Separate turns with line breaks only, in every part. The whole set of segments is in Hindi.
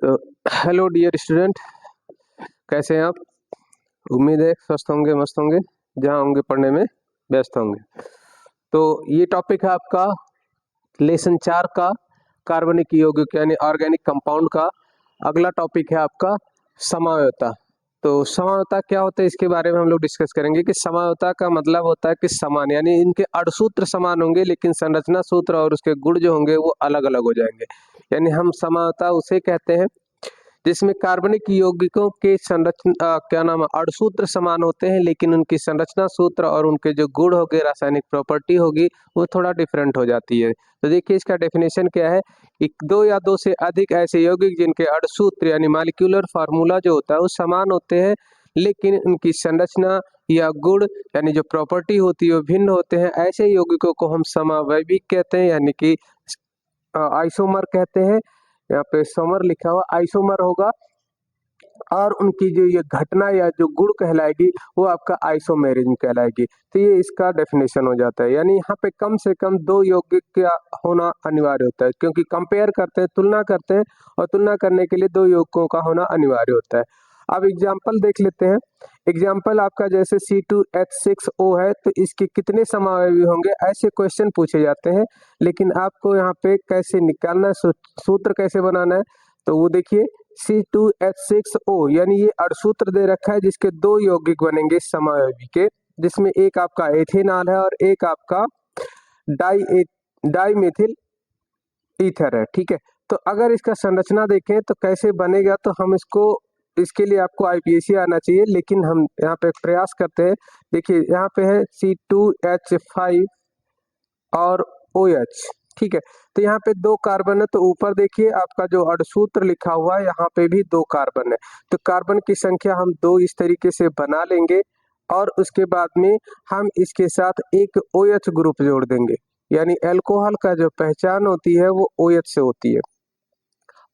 तो हेलो डियर स्टूडेंट, कैसे हैं आप। उम्मीद है स्वस्थ होंगे, मस्त होंगे, जहाँ होंगे पढ़ने में व्यस्त होंगे। तो ये टॉपिक है आपका लेसन 4 का कार्बनिक यौगिक यानी ऑर्गेनिक कंपाउंड का। अगला टॉपिक है आपका समवायता। तो समवायता क्या होता है इसके बारे में हम लोग डिस्कस करेंगे कि समवायता का मतलब होता है कि समान यानी इनके अणुसूत्र समान होंगे लेकिन संरचना सूत्र और उसके गुण जो होंगे वो अलग अलग हो जाएंगे। यानी हम समवायता उसे कहते हैं जिसमें कार्बनिक यौगिकों के संरचना क्या नाम है अणुसूत्र समान होते हैं लेकिन उनकी संरचना सूत्र और उनके जो गुण होंगे, रासायनिक प्रॉपर्टी होगी, वो थोड़ा डिफरेंट हो जाती है। तो देखिए इसका डेफिनेशन क्या है कि दो या दो से अधिक ऐसे यौगिक जिनके अणुसूत्र यानी मॉलिक्यूलर फार्मूला जो होता है वो समान होते हैं लेकिन उनकी संरचना या गुण यानी जो प्रॉपर्टी होती है वो भिन्न होते हैं। ऐसे यौगिकों को हम समवैविक कहते हैं यानी कि आइसोमर कहते हैं। यहाँ पे सोमर लिखा हुआ आइसोमर होगा और उनकी जो ये घटना या जो गुण कहलाएगी वो आपका आइसोमेरिज्म कहलाएगी। तो ये इसका डेफिनेशन हो जाता है। यानी यहाँ पे कम से कम दो यौगिक का होना अनिवार्य होता है क्योंकि कंपेयर करते हैं, तुलना करते हैं और तुलना करने के लिए दो यौगिकों का होना अनिवार्य होता है। अब एग्जाम्पल देख लेते हैं। एग्जाम्पल आपका जैसे C2H6O है तो इसके कितने समावयवी होंगे, ऐसे क्वेश्चन पूछे जाते हैं। लेकिन आपको यहाँ पे कैसे निकालना है, सूत्र कैसे बनाना है, तो वो देखिए C2H6O यानी ये अणुसूत्र दे रखा है जिसके दो यौगिक बनेंगे समवयवी के, जिसमें एक आपका एथेनॉल है और एक आपका डाई मेथिल ईथर है। ठीक है, तो अगर इसका संरचना देखें तो कैसे बनेगा, तो हम इसके लिए आपको आईपीएसी आना चाहिए, लेकिन हम यहाँ पे प्रयास करते हैं। देखिए यहाँ पे है C2H5 और OH। ठीक है, तो यहाँ पे दो कार्बन है तो ऊपर देखिए आपका जो अणुसूत्र लिखा हुआ है यहाँ पे भी दो कार्बन है। तो कार्बन की संख्या हम दो इस तरीके से बना लेंगे और उसके बाद में हम इसके साथ एक OH ग्रुप जोड़ देंगे। यानी अल्कोहल का जो पहचान होती है वो OH से होती है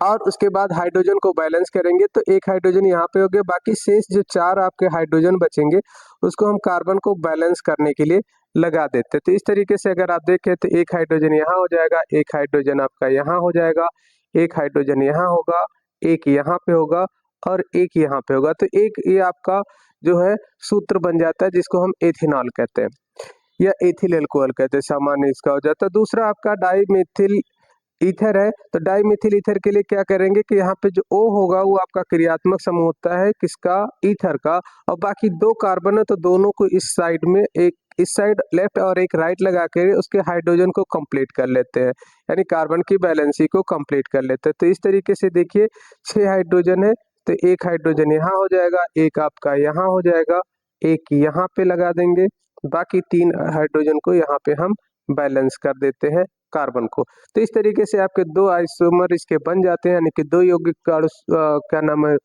और उसके बाद हाइड्रोजन को बैलेंस करेंगे तो एक हाइड्रोजन यहाँ पे हो गया, बाकी शेष जो चार आपके हाइड्रोजन बचेंगे उसको हम कार्बन को बैलेंस करने के लिए लगा देते हैं। तो इस तरीके से अगर आप देखें तो एक हाइड्रोजन यहाँ हो जाएगा, एक हाइड्रोजन आपका यहाँ हो जाएगा, एक हाइड्रोजन यहाँ होगा, एक यहाँ पे होगा और एक यहाँ पे होगा। तो एक ये आपका जो है सूत्र बन जाता है जिसको हम एथेनॉल कहते हैं या एथिल अल्कोहल कहते हैं, सामान्य इसका हो जाता है। दूसरा आपका डाईमेथिल ईथर है, तो डाईमिथिल ईथर के लिए क्या करेंगे कि यहाँ पे जो O होगा वो आपका क्रियात्मक समूह होता है किसका, ईथर का, और बाकी दो कार्बन है तो दोनों को इस साइड में, एक इस साइड लेफ्ट और एक राइट लगा के उसके हाइड्रोजन को कंप्लीट कर लेते हैं, यानी कार्बन की बैलेंसी को कंप्लीट कर लेते हैं। तो इस तरीके से देखिए 6 हाइड्रोजन है तो एक हाइड्रोजन यहाँ हो जाएगा, एक आपका यहाँ हो जाएगा, एक यहाँ पे लगा देंगे, बाकी 3 हाइड्रोजन को यहाँ पे हम बैलेंस कर देते हैं कार्बन को। तो इस तरीके से आपके दो आइसोमर इसके बन जाते हैं, यानी कि दो यौगिक का क्या नाम है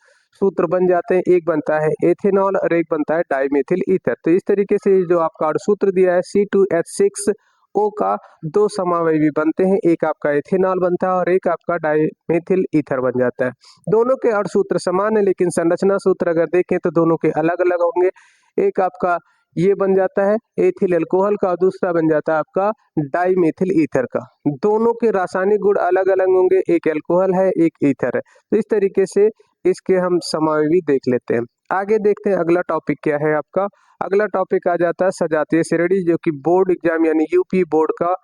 सूत्र बन जाते हैं। एक बनता है एथेनॉल और एक बनता है डाईमेथिल ईथर। तो इस तरीके से जो आपका अणुसूत्र दिया है C2H6O का दो समावयवी बनते हैं, एक आपका एथेनॉल बनता है और एक आपका डाईमेथिल ईथर बन जाता है। दोनों के अणुसूत्र समान है लेकिन संरचना सूत्र अगर देखें तो दोनों के अलग अलग होंगे। एक आपका ये बन जाता है एथिल अल्कोहल का और दूसरा बन जाता है आपका डाईमेथिल ईथर का। दोनों के रासायनिक गुण अलग अलग होंगे, एक अल्कोहल है एक ईथर है। तो इस तरीके से इसके हम समावयवी देख लेते हैं। आगे देखते हैं अगला टॉपिक क्या है आपका। अगला टॉपिक आ जाता है सजातीय श्रेणी, जो कि बोर्ड एग्जाम यानी यूपी बोर्ड का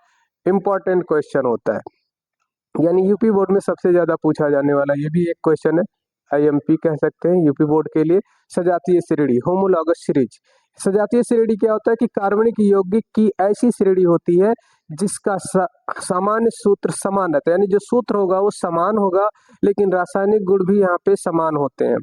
इंपॉर्टेंट क्वेश्चन होता है। यानी यूपी बोर्ड में सबसे ज्यादा पूछा जाने वाला ये भी एक क्वेश्चन है, आईएमपी कह सकते हैं यूपी बोर्ड के लिए। सजातीय श्रेणी, होमोलॉगस सीरीज। सजातीय श्रेणी क्या होता है कि कार्बनिक यौगिक की ऐसी श्रेणी होती है जिसका सामान्य सूत्र समान रहता है, यानी जो सूत्र होगा वो समान होगा लेकिन रासायनिक गुण भी यहाँ पे समान होते हैं,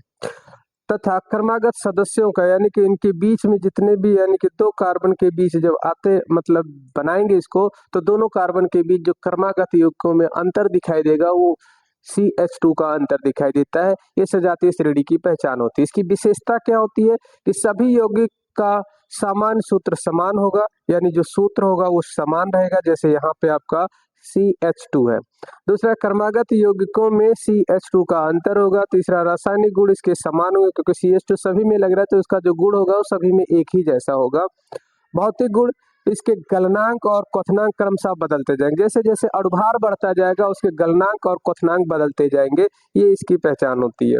तथा क्रमागत सदस्यों का यानी कि इनके बीच में जितने भी यानी कि दो कार्बन के बीच जब आते मतलब बनाएंगे इसको तो दोनों कार्बन के बीच जो क्रमागत यौगिकों में अंतर दिखाई देगा वो CH2 का अंतर दिखाई देता है। ये सजातीय श्रेणी की पहचान होती है। इसकी विशेषता क्या होती है कि सभी यौगिक का सामान्य सूत्र समान होगा, यानी जो सूत्र होगा वो समान रहेगा, जैसे यहाँ पे आपका CH2 है। दूसरा क्रमागत यौगिकों में CH2 का अंतर होगा। तीसरा रासायनिक गुण इसके समान होंगे क्योंकि CH2 सभी में लग रहा है तो उसका जो गुण होगा वो सभी में एक ही जैसा होगा। भौतिक गुण इसके गलनांक और क्वथनांक क्रमशः बदलते जाएंगे। जैसे जैसे अणुभार बढ़ता जाएगा उसके गलनांक और क्वथनांक बदलते जाएंगे, ये इसकी पहचान होती है।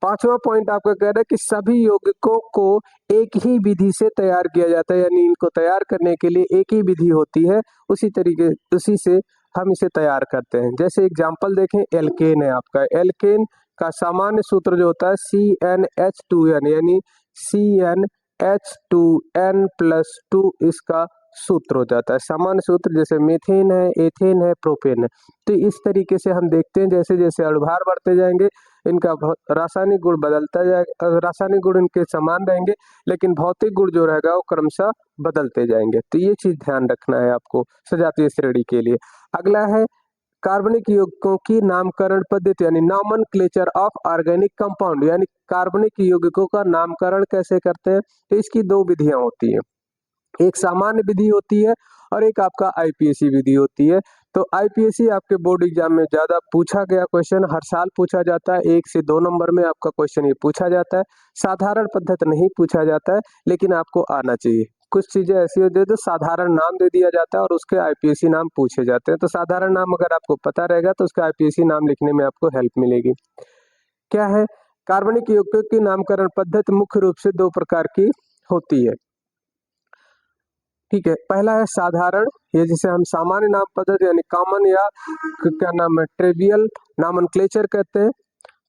पांचवा पॉइंट आपका कह रहा है कि सभी यौगिकों को एक ही विधि से तैयार किया जाता है, यानी इनको तैयार करने के लिए एक ही विधि होती है, उसी से हम इसे तैयार करते हैं। जैसे एग्जांपल देखें, एल्केन है आपका, एल्केन का सामान्य सूत्र जो होता है CnH2n, यानी CnH2n+2 इसका सूत्र हो जाता है, सामान्य सूत्र। जैसे मीथेन है, एथेन है, प्रोपेन है। तो इस तरीके से हम देखते हैं जैसे जैसे अणुभार बढ़ते जाएंगे इनका रासायनिक गुण बदलता जाएगा, रासायनिक गुण इनके समान रहेंगे लेकिन भौतिक गुण जो रहेगा वो क्रमशः बदलते जाएंगे। तो ये चीज ध्यान रखना है आपको सजातीय श्रेणी के लिए। अगला है कार्बनिक यौगिकों की नामकरण पद्धति, यानी नॉमेनक्लेचर ऑफ ऑर्गेनिक कंपाउंड, यानी कार्बनिक यौगिकों का नामकरण कैसे करते हैं। तो इसकी दो विधियां होती हैं, एक सामान्य विधि होती है और एक आपका आईपीएसी विधि होती है। तो आईपीएसी आपके बोर्ड एग्जाम में ज्यादा पूछा गया क्वेश्चन, हर साल पूछा जाता है, 1 से 2 नंबर में आपका क्वेश्चन ये पूछा जाता है। साधारण पद्धति नहीं पूछा जाता है, लेकिन आपको आना चाहिए। कुछ चीजें ऐसी होती है तो साधारण नाम दे दिया जाता है और उसके आईपीएसी नाम पूछे जाते हैं। तो साधारण नाम अगर आपको पता रहेगा तो उसका आईपीएसी नाम लिखने में आपको हेल्प मिलेगी। क्या है, कार्बनिक यौगिकों की नामकरण पद्धति मुख्य रूप से 2 प्रकार की होती है। ठीक है, पहला है साधारण, ये जिसे हम सामान्य नाम पद्धति यानी कॉमन या क्या नाम है ट्रिवियल नॉमेनक्लेचर कहते हैं।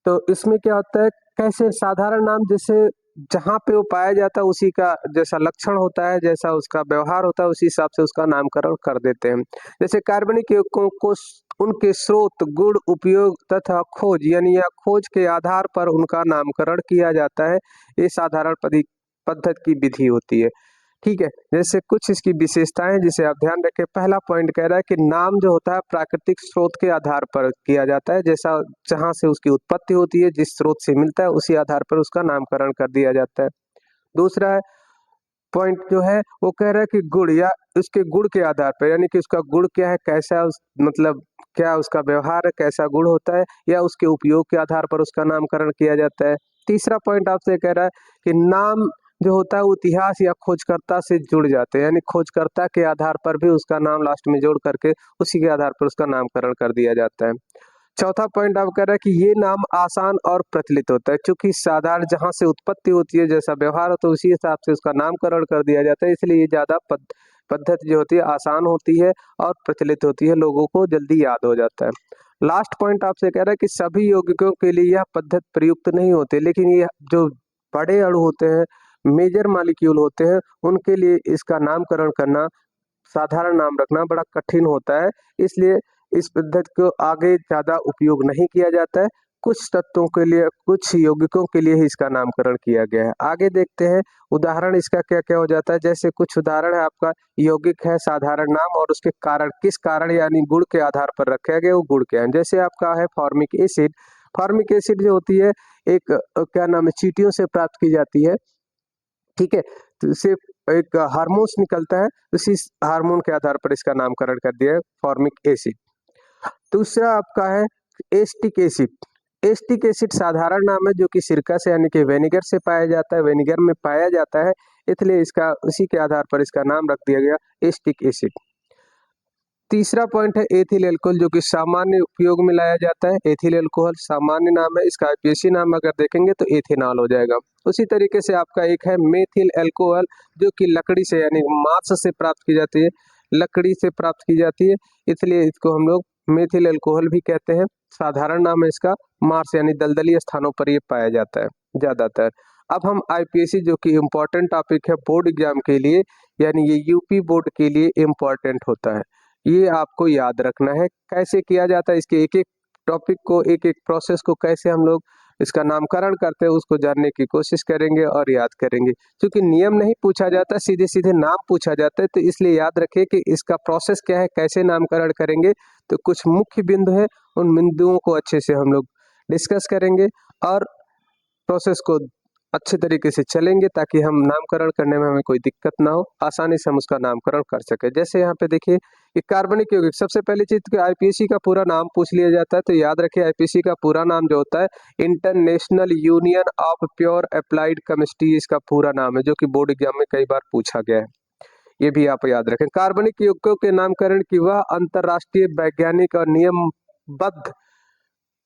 तो इसमें क्या होता है, कैसे साधारण नाम जैसे जहाँ पे वो पाया जाता है उसी का जैसा लक्षण होता है, जैसा उसका व्यवहार होता है उसी हिसाब से उसका नामकरण कर देते हैं। जैसे कार्बनिक यौगिकों को उनके स्रोत, गुण, उपयोग तथा खोज यानी या खोज के आधार पर उनका नामकरण किया जाता है। ये साधारण पद्धति की विधि होती है। ठीक है, जैसे कुछ इसकी विशेषताएं जिसे आप ध्यान रखें। पहला पॉइंट कह रहा है कि नाम जो होता है प्राकृतिक स्रोत के आधार पर किया जाता है, जैसा जहां से उसकी उत्पत्ति होती है, जिस स्रोत से मिलता है उसी आधार पर उसका नामकरण कर दिया जाता है। दूसरा है पॉइंट जो है वो कह रहा है कि गुण या उसके गुण के आधार पर, यानी कि उसका गुण क्या है, कैसा मतलब क्या उसका व्यवहार है, कैसा गुण होता है, या उसके उपयोग के आधार पर उसका नामकरण किया जाता है। तीसरा पॉइंट आपसे कह रहा है कि नाम जो होता है वो इतिहास या खोजकर्ता से जुड़ जाते हैं, यानी खोजकर्ता के आधार पर भी उसका नाम लास्ट में जोड़ करके उसी के आधार पर उसका नामकरण कर दिया जाता है। चौथा पॉइंट आप कह रहे हैं कि ये नाम आसान और प्रचलित होता है, क्योंकि साधारण जहां से उत्पत्ति होती है, जैसा व्यवहार होता है उसी हिसाब से उसका नामकरण कर दिया जाता है, इसलिए ये ज्यादा पद्धति जो होती है आसान होती है और प्रचलित होती है, लोगों को जल्दी याद हो जाता है। लास्ट पॉइंट आपसे कह रहा है कि सभी यौगिकों के लिए यह पद्धति प्रयुक्त नहीं होती, लेकिन ये जो बड़े अणु होते हैं, मेजर मॉलिक्यूल होते हैं, उनके लिए इसका नामकरण करना, साधारण नाम रखना बड़ा कठिन होता है, इसलिए इस पद्धति को आगे ज्यादा उपयोग नहीं किया जाता है। कुछ तत्वों के लिए, कुछ यौगिकों के लिए ही इसका नामकरण किया गया है। आगे देखते हैं उदाहरण इसका क्या क्या हो जाता है। जैसे कुछ उदाहरण है आपका, यौगिक है, साधारण नाम और उसके कारण, किस कारण यानी गुण के आधार पर रखे गए वो गुण क्या है। जैसे आपका है फॉर्मिक एसिड। फॉर्मिक एसिड जो होती है एक क्या नाम है चींटियों से प्राप्त की जाती है। ठीक है, तो इसे एक हार्मोन्स निकलता है, उसी हार्मोन के आधार पर इसका नामकरण कर दिया है फॉर्मिक एसिड। दूसरा आपका है एस्टिक एसिड। एस्टिक एसिड साधारण नाम है जो कि सिरका से यानी कि विनेगर से पाया जाता है, विनेगर में पाया जाता है, इसलिए इसका उसी के आधार पर इसका नाम रख दिया गया एस्टिक एसिड। तीसरा पॉइंट है एथिल एल्कोहल, जो कि सामान्य उपयोग में लाया जाता है। एथिल एल्कोहल सामान्य नाम है, इसका आईपीएसी नाम अगर देखेंगे तो एथेनॉल हो जाएगा। उसी तरीके से आपका एक है मेथिल एल्कोहल, जो कि लकड़ी से यानी मांस से प्राप्त की जाती है, लकड़ी से प्राप्त की जाती है, इसलिए इसको हम लोग मेथिल एल्कोहल भी कहते हैं। साधारण नाम है इसका मार्स, यानी दलदली स्थानों पर ये पाया जाता है ज्यादातर। अब हम आईपीएसी जो कि इम्पोर्टेंट टॉपिक है बोर्ड एग्जाम के लिए, यानी ये यूपी बोर्ड के लिए इम्पोर्टेंट होता है, ये आपको याद रखना है। कैसे किया जाता है, इसके एक एक टॉपिक को, एक एक प्रोसेस को कैसे हम लोग इसका नामकरण करते हैं उसको जानने की कोशिश करेंगे और याद करेंगे। क्योंकि नियम नहीं पूछा जाता, सीधे सीधे नाम पूछा जाता है, तो इसलिए याद रखिए कि इसका प्रोसेस क्या है, कैसे नामकरण करेंगे। तो कुछ मुख्य बिंदु है, उन बिंदुओं को अच्छे से हम लोग डिस्कस करेंगे और प्रोसेस को अच्छे तरीके से चलेंगे, ताकि हम नामकरण करने में हमें कोई दिक्कत ना हो, आसानी से हम उसका नामकरण कर सके। जैसे यहाँ पे देखिए कि कार्बनिक यौगिक, सबसे पहली चीज कि आईपीसी का पूरा नाम पूछ लिया जाता है, तो याद रखिए आईपीसी का पूरा नाम जो होता है international union of pure applied chemistry, इसका पूरा नाम है, जो कि बोर्ड एग्जाम में कई बार पूछा गया है। ये भी आप याद रखें। कार्बनिक यौगिकों के नामकरण की वह अंतरराष्ट्रीय वैज्ञानिक और नियमबद्ध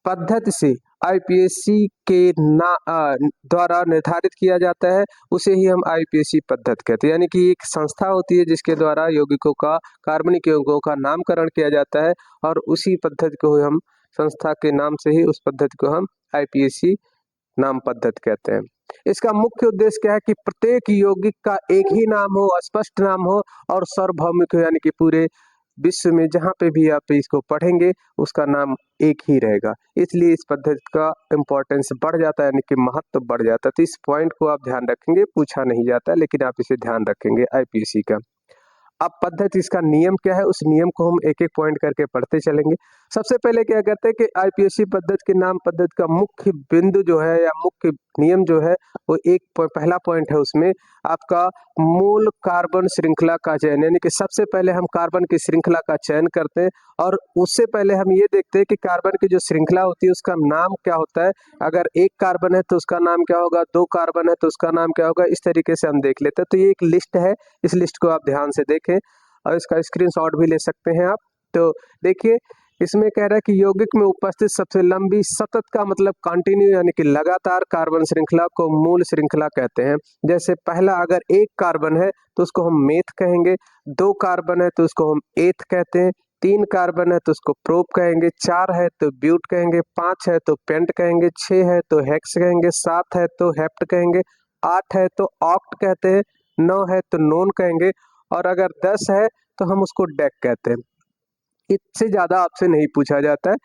पद्धति से आईपीएसी के द्वारा निर्धारित किया जाता है, उसे ही हम आईपीएसी पद्धति कहते हैं। यानी कि एक संस्था होती है जिसके द्वारा यौगिकों का, कार्बनिक यौगिकों का नामकरण किया जाता है और उसी पद्धति को हम, संस्था के नाम से ही उस पद्धति को हम आईपीएसी नाम पद्धति कहते हैं। इसका मुख्य उद्देश्य क्या है कि प्रत्येक यौगिक का एक ही नाम हो, स्पष्ट नाम हो और सार्वभौमिक हो, यानी कि पूरे विश्व में जहाँ पे भी आप इसको पढ़ेंगे उसका नाम एक ही रहेगा। इसलिए इस पद्धति का इम्पोर्टेंस बढ़ जाता है, यानी कि महत्व बढ़ जाता है। तो इस पॉइंट को आप ध्यान रखेंगे, पूछा नहीं जाता लेकिन आप इसे ध्यान रखेंगे आईपीएसी का। अब पद्धति, इसका नियम क्या है, उस नियम को हम एक एक पॉइंट करके पढ़ते चलेंगे। सबसे पहले क्या कहते हैं कि आईपीएसी पद्धति के नाम पद्धति का मुख्य बिंदु जो है या मुख्य नियम जो है वो पहला पॉइंट है उसमें आपका मूल कार्बन श्रृंखला का चयन, यानी कि सबसे पहले हम कार्बन की श्रृंखला का चयन करते हैं और उससे पहले हम ये देखते हैं कि कार्बन की जो श्रृंखला होती है उसका नाम क्या होता है। अगर एक कार्बन है तो उसका नाम क्या होगा, दो कार्बन है तो उसका नाम क्या होगा, इस तरीके से हम देख लेते हैं। तो ये एक लिस्ट है, इस लिस्ट को आप ध्यान से देखें और इसका स्क्रीनशॉट भी ले सकते हैं आप। तो देखिए इसमें कह रहा है कि यौगिक में उपस्थित सबसे लंबी, सतत का मतलब कंटिन्यू यानी कि लगातार कार्बन श्रृंखला को मूल श्रृंखला कहते हैं। जैसे पहला अगर एक कार्बन है तो उसको हम मेथ कहेंगे, दो कार्बन है तो उसको हम एथ कहते हैं, तीन कार्बन है तो उसको प्रोप कहेंगे, चार है तो ब्यूट कहेंगे, पांच है तो पेंट कहेंगे, छह है तो हेक्स कहेंगे, सात है तो हेप्ट कहेंगे, आठ है तो ऑक्ट कहते हैं, नौ है तो नोन कहेंगे और अगर 10 है तो हम उसको डेक कहते हैं। इससे ज्यादा आपसे नहीं पूछा जाता है।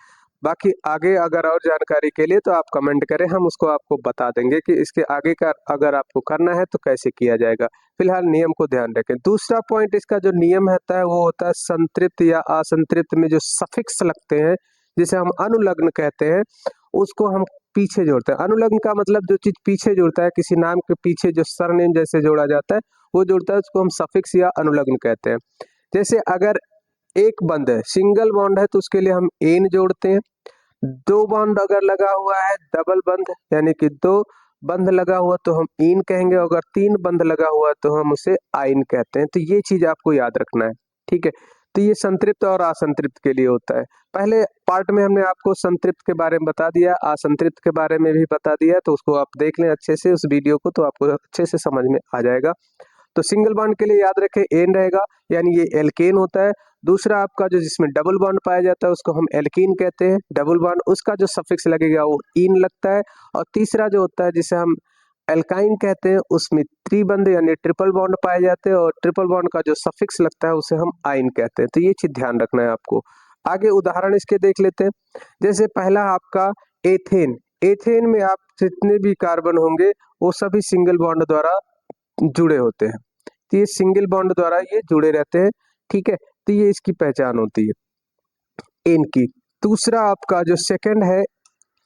बाकी आगे अगर और जानकारी के लिए तो आप कमेंट करें, हम उसको आपको बता देंगे कि इसके आगे का अगर आपको करना है तो कैसे किया जाएगा। फिलहाल नियम को ध्यान रखें। दूसरा पॉइंट इसका जो नियम होता है वो होता है संतृप्त या असंतृप्त में जो सफिक्स लगते हैं, जिसे हम अनुलग्न कहते हैं, उसको हम पीछे जोड़ते हैं। अनुलग्न का मतलब जो चीज पीछे जुड़ता है, किसी नाम के पीछे जो सरनेम जैसे जोड़ा जाता है वो जुड़ता है, उसको हम सफिक्स या अनुलग्न कहते हैं। जैसे अगर एक बंद है, सिंगल बॉन्ड है तो उसके लिए हम एन जोड़ते हैं। दो बॉन्ड अगर लगा हुआ है, डबल बंद यानी कि दो बंध लगा हुआ तो हम इन कहेंगे, अगर तीन बंध लगा हुआ तो हम उसे आइन कहते हैं। तो ये चीज आपको याद रखना है, ठीक है। तो ये संतृप्त और असंतृप्त के लिए होता है। पहले पार्ट में हमने आपको संतृप्त के बारे में बता दिया, असंतृप्त के बारे में भी बता दिया, तो उसको आप देख लें अच्छे से उस वीडियो को, तो आपको अच्छे से समझ में आ जाएगा। तो सिंगल बॉन्ड के लिए याद रखें एन रहेगा, यानी ये एल्केन होता है। दूसरा आपका जो जिसमें डबल बॉन्ड पाया जाता है उसको हम एल्कीन कहते हैं, डबल बॉन्ड, उसका जो सफिक्स लगेगा वो इन लगता है। और तीसरा जो होता है जिसे हम एल्काइन कहते हैं, उसमें त्रिबंध यानी ट्रिपल बॉन्ड पाए जाते हैं और ट्रिपल बॉन्ड का जो सफिक्स लगता है उसे हम आइन कहते हैं। तो ये चीज ध्यान रखना है आपको। आगे उदाहरण इसके देख लेते हैं। जैसे पहला आपका एथेन, एथेन में आप जितने भी कार्बन होंगे वो सभी सिंगल बॉन्ड द्वारा जुड़े होते हैं। तो ये सिंगल बॉन्ड द्वारा ये जुड़े रहते हैं, ठीक है। तो ये इसकी पहचान होती है एन की। दूसरा आपका जो सेकंड है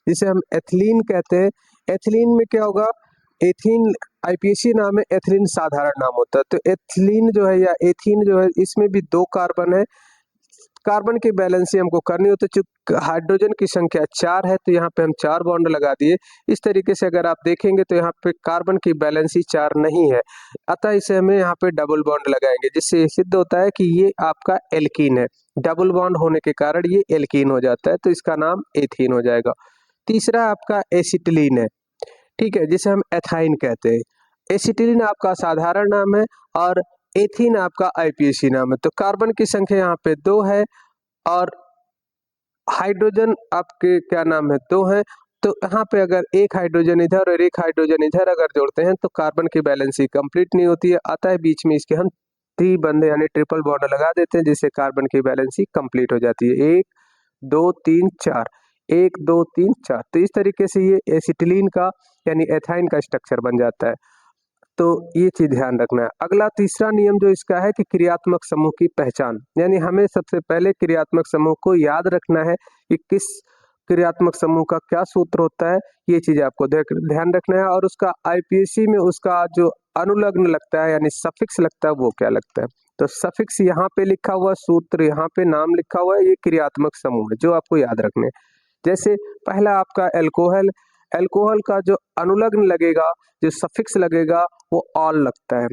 जिसे हम एथिलीन कहते हैं, एथिलीन में क्या होगा, एथीन आईपीएसी नाम है, एथिलीन साधारण नाम होता है। तो एथिलीन जो है या एथीन जो है इसमें भी दो कार्बन है। कार्बन की बैलेंस हमको करनी होती है, चूंकि हाइड्रोजन की संख्या 4 है तो यहाँ पे हम 4 बॉन्ड लगा दिए। इस तरीके से अगर आप देखेंगे तो यहाँ पे कार्बन की बैलेंस ही 4 नहीं है, अतः इसे हमें यहाँ पे डबल बॉन्ड लगाएंगे, जिससे सिद्ध होता है कि ये आपका एल्कीन है। डबल बॉन्ड होने के कारण ये एल्कीन हो जाता है, तो इसका नाम एथीन हो जाएगा। तीसरा आपका एसिटिलीन है, ठीक है, जिसे हम एथाइन कहते हैं। एसिटिलीन आपका साधारण नाम है और एथीन आपका आईपीएसी नाम है। तो कार्बन की संख्या यहाँ पे 2 है और हाइड्रोजन आपके क्या नाम है, 2 है। तो यहाँ पे अगर एक हाइड्रोजन इधर और एक हाइड्रोजन इधर अगर जोड़ते हैं तो कार्बन की बैलेंसी कंप्लीट नहीं होती है, अतः बीच में इसके हम त्रिबंध यानी ट्रिपल बॉन्ड लगा देते हैं, जिससे कार्बन की बैलेंसी कंप्लीट हो जाती है। 1 2 3 4, 1 2 3 4। तो इस तरीके से ये एसिटिलीन का यानी एथाइन का स्ट्रक्चर बन जाता है। तो ये चीज ध्यान रखना है। अगला तीसरा नियम जो इसका है कि क्रियात्मक समूह की पहचान, यानी हमें सबसे पहले क्रियात्मक समूह को याद रखना है कि किस क्रियात्मक समूह का क्या सूत्र होता है, ये चीज आपको ध्यान रखना है। और उसका आईपीएसी में उसका जो अनुलग्न लगता है यानी सफिक्स लगता है वो क्या लगता है। तो सफिक्स यहाँ पे लिखा हुआ, सूत्र यहाँ पे नाम लिखा हुआ है, ये क्रियात्मक समूह है जो आपको याद रखने हैं। जैसे पहला आपका एल्कोहल, एल्कोहल का जो अनुलग्न लगेगा, जो सफिक्स लगेगा वो ऑल लगता है।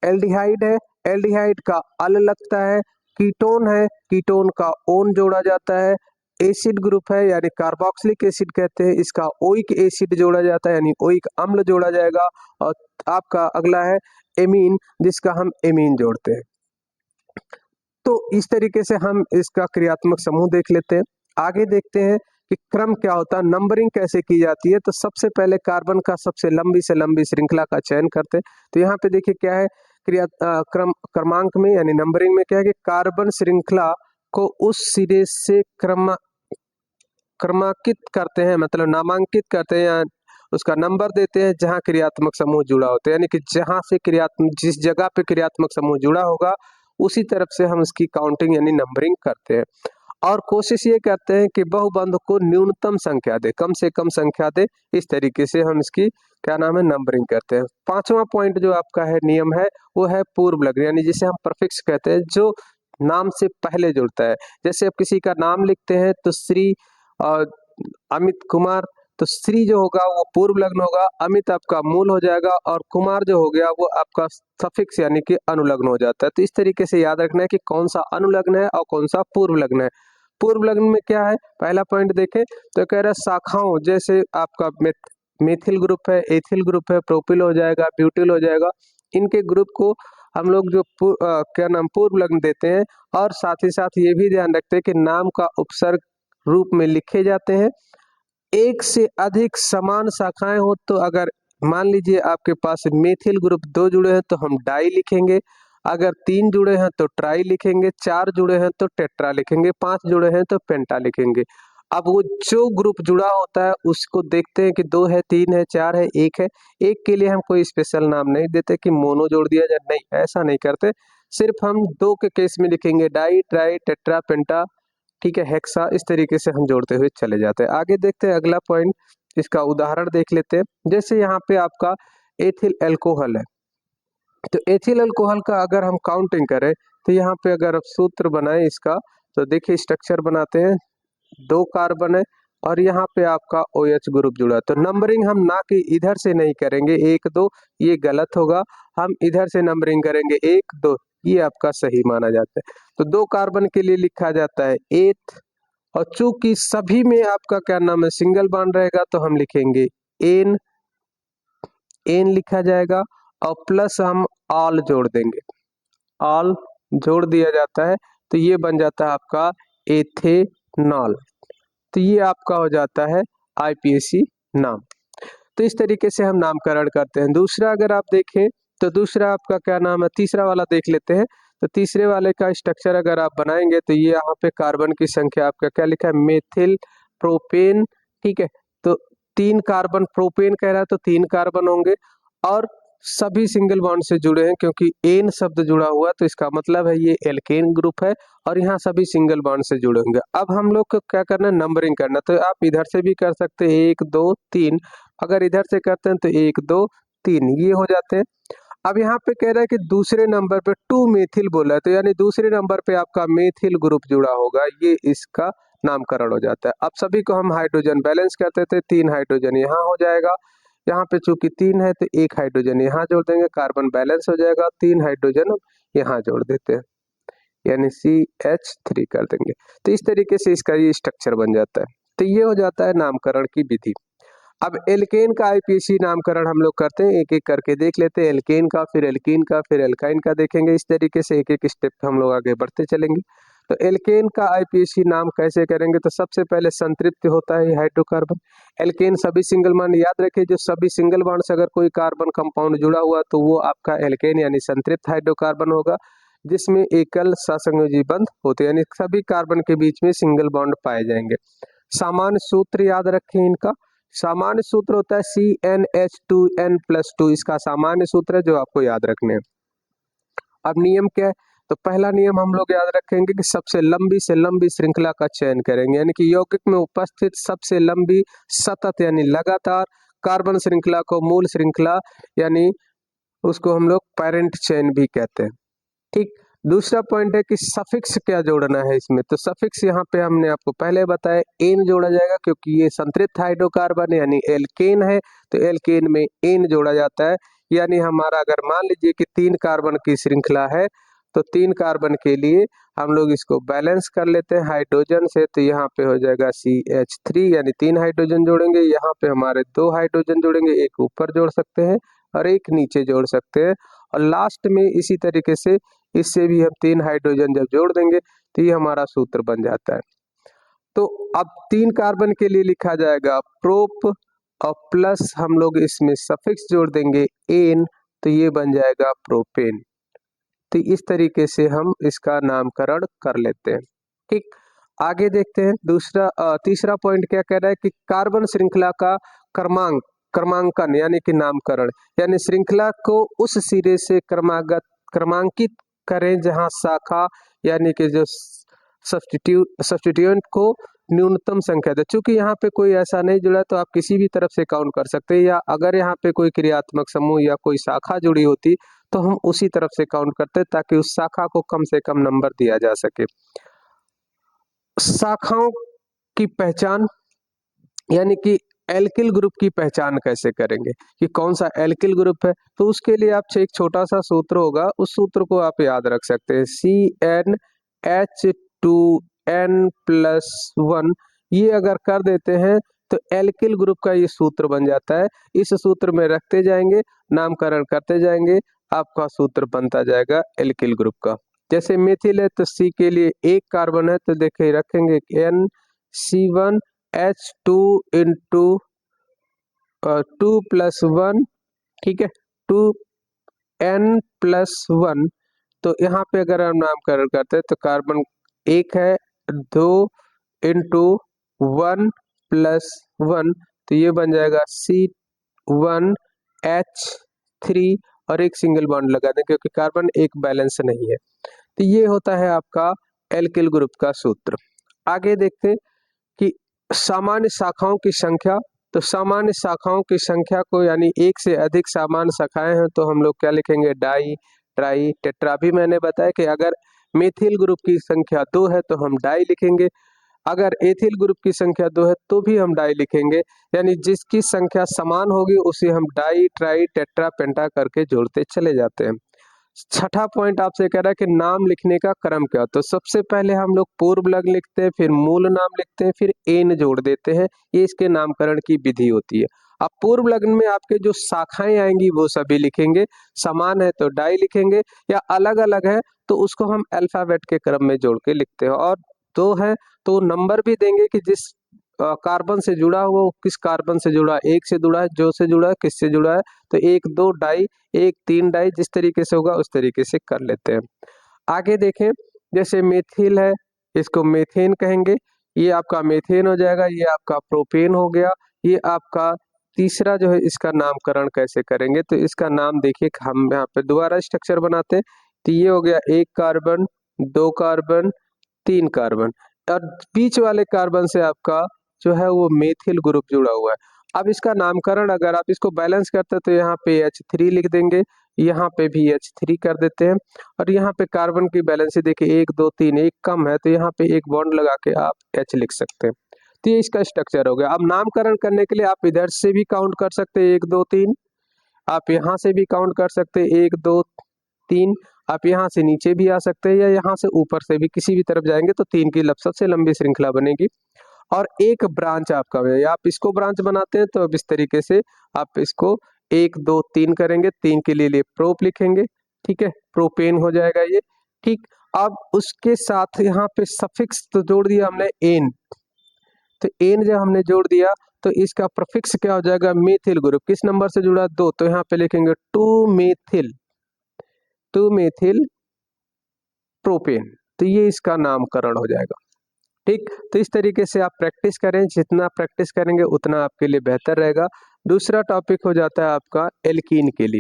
एल्डिहाइड है, एल्डिहाइड का अल लगता है, कीटोन है, कीटोन का ओन जोड़ा जाता है, एसिड ग्रुप है यानी कार्बोक्सिलिक एसिड कहते हैं, इसका ओइक एसिड जोड़ा जाता है यानी ओइक अम्ल जोड़ा जाएगा। और आपका अगला है एमीन, जिसका हम एमीन जोड़ते हैं। तो इस तरीके से हम इसका क्रियात्मक समूह देख लेते हैं। आगे देखते हैं कि क्रम क्या होता है, नंबरिंग कैसे की जाती है। तो सबसे पहले कार्बन का सबसे लंबी से लंबी श्रृंखला का चयन करते हैं। तो यहाँ पे देखिए क्या है, क्रमांक में यानी नंबरिंग में क्या है कि कार्बन श्रृंखला को उस सिरे से क्रमांकित करते हैं, मतलब नामांकित करते हैं या उसका नंबर देते हैं जहां क्रियात्मक समूह जुड़ा होता है, यानी कि जहां से जिस जगह पे क्रियात्मक समूह जुड़ा होगा उसी तरफ से हम इसकी काउंटिंग यानी नंबरिंग करते हैं। और कोशिश ये करते हैं कि बहुबंध को न्यूनतम संख्या दे, कम से कम संख्या दे, इस तरीके से हम इसकी क्या नाम है नंबरिंग करते हैं। पांचवा पॉइंट जो आपका है नियम है वो है पूर्व लग्न, यानी जिसे हम प्रफिक्स कहते हैं, जो नाम से पहले जुड़ता है। जैसे आप किसी का नाम लिखते हैं तो श्री और अमित कुमार, तो श्री जो होगा वो पूर्व लग्न होगा, अमित आपका मूल हो जाएगा और कुमार जो हो गया वो आपका सफिक्स यानी कि अनुलग्न हो जाता है। तो इस तरीके से याद रखना है कि कौन सा अनुलग्न है और कौन सा पूर्व लग्न है। पूर्व लग्न में क्या है, पहला पॉइंट देखें तो कह रहा है शाखाओं, जैसे आपका मेथिल ग्रुप है, एथिल ग्रुप है, प्रोपिल हो जाएगा, ब्यूटिल हो जाएगा, इनके ग्रुप को हम लोग जो क्या नाम पूर्व लग्न देते हैं। और साथ ही साथ ये भी ध्यान रखते हैं कि नाम का उपसर्ग रूप में लिखे जाते हैं। एक से अधिक समान शाखाएं हो तो अगर मान लीजिए आपके पास मेथिल ग्रुप 2 जुड़े हैं तो हम डाई लिखेंगे, अगर 3 जुड़े हैं तो ट्राई लिखेंगे, 4 जुड़े हैं तो टेट्रा लिखेंगे, 5 जुड़े हैं तो पेंटा लिखेंगे। अब वो जो ग्रुप जुड़ा होता है उसको देखते हैं कि 2 है, 3 है, 4 है, 1 है। एक के लिए हम कोई स्पेशल नाम नहीं देते कि मोनो जोड़ दिया जाए, नहीं ऐसा नहीं करते। सिर्फ हम 2 के केस में लिखेंगे डाई, ट्राई, टेट्रा, पेंटा, ठीक है, हेक्सा, इस तरीके से हम जोड़ते हुए चले जाते हैं। आगे देखते हैं अगला पॉइंट, इसका उदाहरण देख लेते हैं। जैसे यहाँ पे आपका एथिल अल्कोहल है, तो एथिल अल्कोहल का अगर हम काउंटिंग करें तो यहाँ पे अगर आप सूत्र बनाए इसका, तो देखिए स्ट्रक्चर बनाते हैं, 2 कार्बन है और यहाँ पे आपका OH ग्रुप जुड़ा है। तो नंबरिंग हम ना कि इधर से नहीं करेंगे 1 2, ये गलत होगा, हम इधर से नंबरिंग करेंगे 1 2, ये आपका सही माना जाता है। तो 2 कार्बन के लिए लिखा जाता है एथ, और चूंकि सभी में आपका क्या नाम है सिंगल बॉन्ड रहेगा तो हम लिखेंगे एन, एन लिखा जाएगा और प्लस हम ऑल जोड़ देंगे, ऑल जोड़ दिया जाता है तो ये बन जाता है आपका एथेनॉल। तो ये आपका हो जाता है IPAC नाम। तो इस तरीके से हम नामकरण करते हैं। दूसरा अगर आप देखें तो दूसरा आपका क्या नाम है, तीसरा वाला देख लेते हैं। तो तीसरे वाले का स्ट्रक्चर अगर आप बनाएंगे तो ये यहाँ पे कार्बन की संख्या आपका क्या लिखा है, मेथिल प्रोपेन, ठीक है। तो 3 कार्बन, प्रोपेन कह रहा है तो 3 कार्बन होंगे और सभी सिंगल बॉन्ड से जुड़े हैं, क्योंकि एन शब्द जुड़ा हुआ तो इसका मतलब है ये एल्केन ग्रुप है और यहाँ सभी सिंगल बॉन्ड से जुड़े होंगे। अब हम लोग को क्या करना है, नंबरिंग करना। तो आप इधर से भी कर सकते हैं 1 2 3, अगर इधर से करते हैं तो 1 2 3 ये हो जाते हैं। अब यहाँ पे कह रहा है कि दूसरे नंबर पे 2 मेथिल बोला है, तो यानी दूसरे नंबर पे आपका मेथिल ग्रुप जुड़ा होगा, ये इसका नामकरण हो जाता है। अब सभी को हम हाइड्रोजन बैलेंस करते थे, 3 हाइड्रोजन यहाँ हो जाएगा, यहाँ पे चूंकि 3 है तो 1 हाइड्रोजन यहाँ जोड़ देंगे, कार्बन बैलेंस हो जाएगा, 3 हाइड्रोजन यहाँ जोड़ देते हैं यानी CH3 कर देंगे। तो इस तरीके से इसका ये स्ट्रक्चर बन जाता है। तो ये हो जाता है नामकरण की विधि। अब एल्केन का IPAC नामकरण हम लोग करते हैं, एक एक करके देख लेते हैं। एल्केन का, फिर एल्कीन का, फिर एल्काइन का देखेंगे। इस तरीके से एक एक स्टेप हम लोग आगे बढ़ते चलेंगे। तो एल्केन का IPAC नाम कैसे करेंगे, तो सबसे पहले संतृप्त होता है हाइड्रोकार्बन। एल्केन सभी सिंगल बॉन्ड, याद रखिए जो सभी सिंगल बॉन्ड से अगर कोई कार्बन कंपाउंड जुड़ा हुआ तो वो आपका एल्केन यानी संतृप्त हाइड्रोकार्बन होगा, जिसमें एकल ससंयोजी बंध होते हैं, यानी सभी कार्बन के बीच में सिंगल बॉन्ड पाए जाएंगे। सामान्य सूत्र याद रखें इनका, सामान्य सूत्र होता है CnH2n+2, इसका सामान्य सूत्र है जो आपको याद रखने हैं। अब नियम क्या है, तो पहला नियम हम लोग याद रखेंगे कि सबसे लंबी से लंबी श्रृंखला का चयन करेंगे, यानी कि यौगिक में उपस्थित सबसे लंबी सतत यानी लगातार कार्बन श्रृंखला को मूल श्रृंखला यानी उसको हम लोग पेरेंट चेन भी कहते हैं, ठीक। दूसरा पॉइंट है कि सफिक्स क्या जोड़ना है इसमें, तो सफिक्स यहाँ पे हमने आपको पहले बताया एन जोड़ा जाएगा, क्योंकि ये संतृप्त हाइड्रोकार्बन यानी एल्केन है तो एल्केन में एन जोड़ा जाता है, यानी हमारा अगर मान लीजिए कि 3 कार्बन की श्रृंखला है, तो 3 कार्बन के लिए हम लोग इसको बैलेंस कर लेते हैं हाइड्रोजन से। तो यहाँ पे हो जाएगा CH3 यानी 3 हाइड्रोजन जोड़ेंगे, यहाँ पे हमारे 2 हाइड्रोजन जोड़ेंगे, एक ऊपर जोड़ सकते हैं और एक नीचे जोड़ सकते हैं। और लास्ट में इसी तरीके से इससे भी हम 3 हाइड्रोजन जब जोड़ देंगे तो ये हमारा सूत्र बन जाता है। तो अब 3 कार्बन के लिए लिखा जाएगा प्रोप और प्लस हम लोग इसमें सफिक्स जोड़ देंगे एन, तो ये बन जाएगा प्रोपेन। तो इस तरीके से हम इसका नामकरण कर लेते हैं। ठीक, आगे देखते हैं तीसरा पॉइंट क्या कह रहा है कि कार्बन श्रृंखला का क्रमांकन यानी कि नामकरण, यानी श्रृंखला को उस सिरे से क्रमांकित करें जहां शाखा यानी कि जो सब्स्टिट्यूएंट को न्यूनतम संख्या दे। चूंकि यहाँ पे कोई ऐसा नहीं जुड़ा तो आप किसी भी तरफ से काउंट कर सकते हैं, या अगर यहाँ पे कोई क्रियात्मक समूह या कोई शाखा जुड़ी होती तो हम उसी तरफ से काउंट करते ताकि उस शाखा को कम से कम नंबर दिया जा सके। शाखाओं की पहचान यानी कि एल्किल ग्रुप की पहचान कैसे करेंगे कि कौन सा एल्किल ग्रुप है, तो उसके लिए आप एक छोटा सा सूत्र होगा, उस सूत्र को आप याद रख सकते हैं। CnH2n+1 ये अगर कर देते हैं तो एल्किल ग्रुप का ये सूत्र बन जाता है। इस सूत्र में रखते जाएंगे, नामकरण करते जाएंगे, आपका सूत्र बनता जाएगा एल्किल ग्रुप का। जैसे मेथिल है तो C के लिए एक कार्बन है तो देखिए रखेंगे NC1H2 इंटू 2+1, ठीक है, 2n+1। तो यहाँ पे अगर हम नामकरण करते हैं तो कार्बन एक है, 2 इंटू 1+1, तो ये बन जाएगा C1H3 और एक सिंगल बॉन्ड लगा दें क्योंकि कार्बन एक बैलेंस नहीं है। तो ये होता है आपका एल्किल ग्रुप का सूत्र। आगे देखते हैं कि सामान्य शाखाओं की संख्या। तो सामान्य शाखाओं की संख्या को यानी एक से अधिक सामान्य शाखाएं हैं तो हम लोग क्या लिखेंगे, डाई, ट्राई, टेट्रा। भी मैंने बताया कि अगर मेथिल ग्रुप की संख्या 2 है तो हम डाई लिखेंगे, अगर एथिल ग्रुप की संख्या 2 है तो भी हम डाई लिखेंगे, यानी जिसकी संख्या समान होगी उसे हम डाई, ट्राई, टेट्रा, पेंटा करके जोड़ते चले जाते हैं। छठा पॉइंट आपसे कह रहा है कि नाम लिखने का क्रम क्या। तो सबसे पहले हम लोग पूर्व लग्न लिखते हैं, फिर मूल नाम लिखते हैं, फिर एन जोड़ देते हैं, ये इसके नामकरण की विधि होती है। अब पूर्व लग्न में आपके जो शाखाएं आएंगी वो सभी लिखेंगे, समान है तो डाई लिखेंगे, या अलग अलग है तो उसको हम अल्फाबेट के क्रम में जोड़ के लिखते हैं। और 2 है तो नंबर भी देंगे कि जिस कार्बन से जुड़ा हुआ वो किस कार्बन से जुड़ा है, 1 से जुड़ा है, जो से जुड़ा है, किससे जुड़ा है, तो 1 2 डाई, 1 3 डाई, जिस तरीके से होगा उस तरीके से कर लेते हैं। आगे देखें, जैसे मेथिल है इसको मेथेन कहेंगे, ये आपका मेथेन हो जाएगा, ये आपका प्रोपेन हो गया। ये आपका तीसरा जो है इसका नामकरण कैसे करेंगे, तो इसका नाम देखिए हम यहाँ पे दोबारा स्ट्रक्चर बनाते हैं। तो ये हो गया 1 कार्बन, 2 कार्बन, 3 कार्बन, और बीच वाले कार्बन से आपका जो है वो मेथिल ग्रुप जुड़ा हुआ है। अब इसका नामकरण अगर आप इसको बैलेंस करते हैं तो यहाँ पे H3 लिख देंगे, यहाँ पे भी H3 कर देते हैं, और यहाँ पे कार्बन की बैलेंस देखिए 1 2 3, एक कम है तो यहाँ पे एक बॉन्ड लगा के आप H लिख सकते हैं। तो ये इसका स्ट्रक्चर हो गया। अब नामकरण करने के लिए आप इधर से भी काउंट कर सकते हैं 1 2 3, आप यहाँ से भी काउंट कर सकते हैं 1 2 3, आप यहाँ से नीचे भी आ सकते हैं या यहाँ से ऊपर से भी, किसी भी तरफ जाएंगे तो 3 की सबसे लंबी श्रृंखला बनेगी। और एक ब्रांच आपका है, आप इसको ब्रांच बनाते हैं तो अब इस तरीके से आप इसको 1 2 3 करेंगे, 3 के लिए प्रोप लिखेंगे, ठीक है, प्रोपेन हो जाएगा ये। ठीक, अब उसके साथ यहाँ पे सफिक्स तो जोड़ दिया हमने एन, तो एन जब हमने जोड़ दिया तो इसका प्रीफिक्स क्या हो जाएगा, मेथिल ग्रुप, किस नंबर से जुड़ा, 2, तो यहाँ पे लिखेंगे 2 मेथिल प्रोपेन, तो ये इसका नामकरण हो जाएगा। ठीक, तो इस तरीके से आप प्रैक्टिस करें, जितना प्रैक्टिस करेंगे उतना आपके लिए बेहतर रहेगा। दूसरा टॉपिक हो जाता है आपका एल्कीन के लिए।